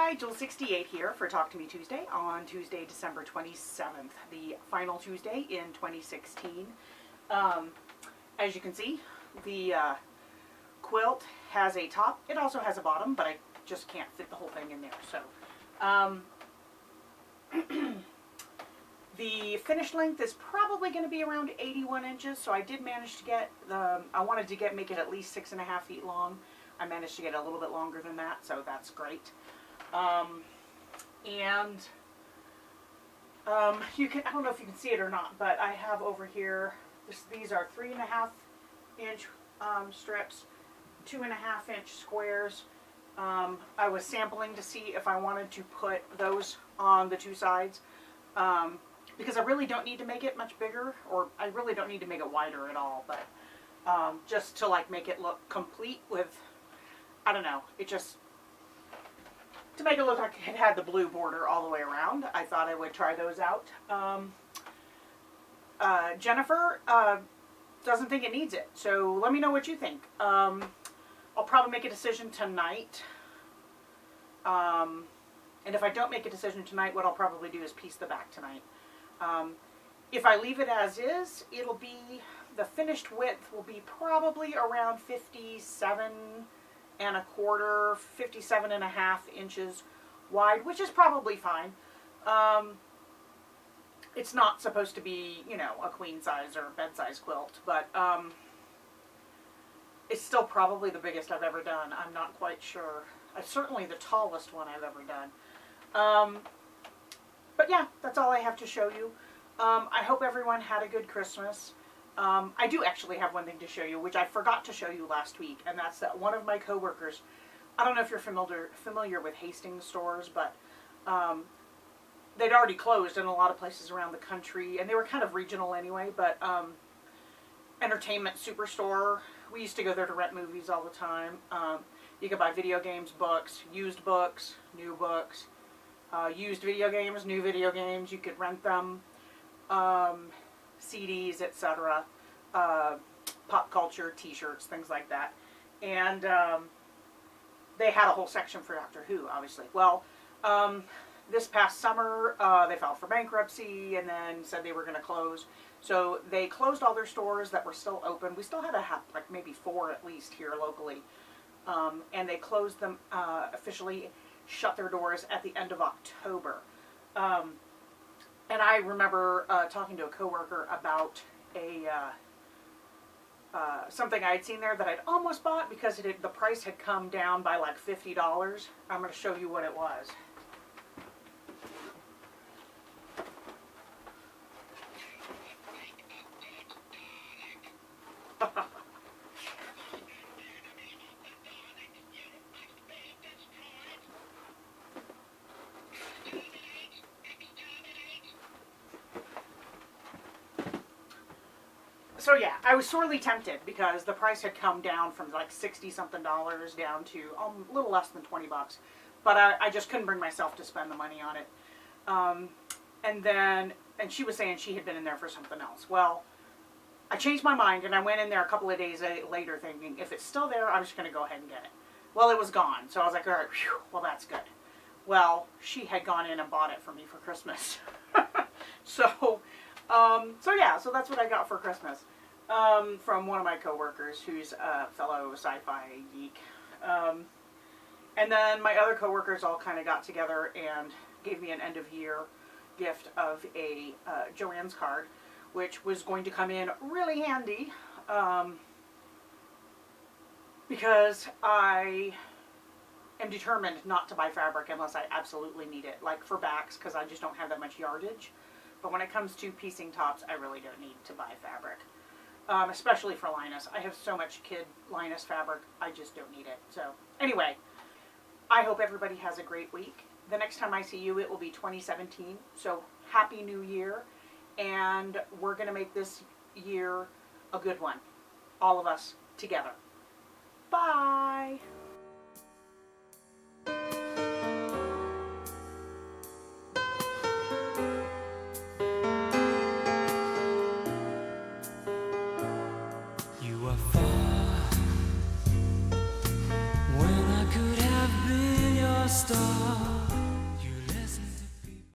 Hi, jewells68 here for Talk to Me Tuesday on Tuesday, December 27th, the final Tuesday in 2016. As you can see, the quilt has a top. It also has a bottom, but I just can't fit the whole thing in there. So the finished length is probably going to be around 81 inches. So I did manage to get I wanted to make it at least 6.5 feet long. I managed to get a little bit longer than that, so that's great. You can, I don't know if you can see it or not, but I have over here, these are 3.5 inch strips, 2.5 inch squares. I was sampling to see if I wanted to put those on the two sides, because I really don't need to make it much bigger, or I really don't need to make it wider at all, but just to like make it look complete with, I don't know, it just, to make it look like it had the blue border all the way around, I thought I would try those out. Jennifer doesn't think it needs it, so let me know what you think. I'll probably make a decision tonight. And if I don't make a decision tonight, what I'll probably do is piece the back tonight. If I leave it as is, it'll be, the finished width will be probably around 57.25, 57.5 inches wide, which is probably fine. It's not supposed to be, you know, a queen size or bed size quilt, but it's still probably the biggest I've ever done. I'm not quite sure. It's certainly the tallest one I've ever done. But yeah, that's all I have to show you. I hope everyone had a good Christmas. I do actually have one thing to show you, which I forgot to show you last week, and that's that one of my coworkers, I don't know if you're familiar with Hastings stores, but they'd already closed in a lot of places around the country, and they were kind of regional anyway, but Entertainment Superstore, we used to go there to rent movies all the time. You could buy video games, books, used books, new books, used video games, new video games, you could rent them. CDs, etc., pop culture, t-shirts, things like that. And they had a whole section for Doctor Who, obviously. Well, this past summer, they filed for bankruptcy and then said they were going to close. So they closed all their stores that were still open. We still had to have like maybe 4 at least here locally. And they closed them, officially shut their doors at the end of October. And I remember talking to a coworker about something I had seen there that I'd almost bought because the price had come down by like $50. I'm going to show you what it was. So yeah, I was sorely tempted because the price had come down from like $60-something down to a little less than 20 bucks. But I just couldn't bring myself to spend the money on it. And she was saying she had been in there for something else. Well, I changed my mind and I went in there a couple of days later thinking, if it's still there, I'm just going to go ahead and get it. Well, it was gone. So I was like, all right, whew, well, that's good. Well, she had gone in and bought it for me for Christmas. So yeah, so that's what I got for Christmas. From one of my coworkers who's a fellow sci-fi geek. And then my other coworkers all kind of got together and gave me an end-of-year gift of a Joann's card, which was going to come in really handy, because I am determined not to buy fabric unless I absolutely need it, like for backs, because I just don't have that much yardage. But when it comes to piecing tops, I really don't need to buy fabric. Especially for Linus. I have so much kid Linus fabric, I just don't need it. So, anyway, I hope everybody has a great week. The next time I see you, it will be 2017. So, Happy New Year. And we're going to make this year a good one. All of us together. Bye! Star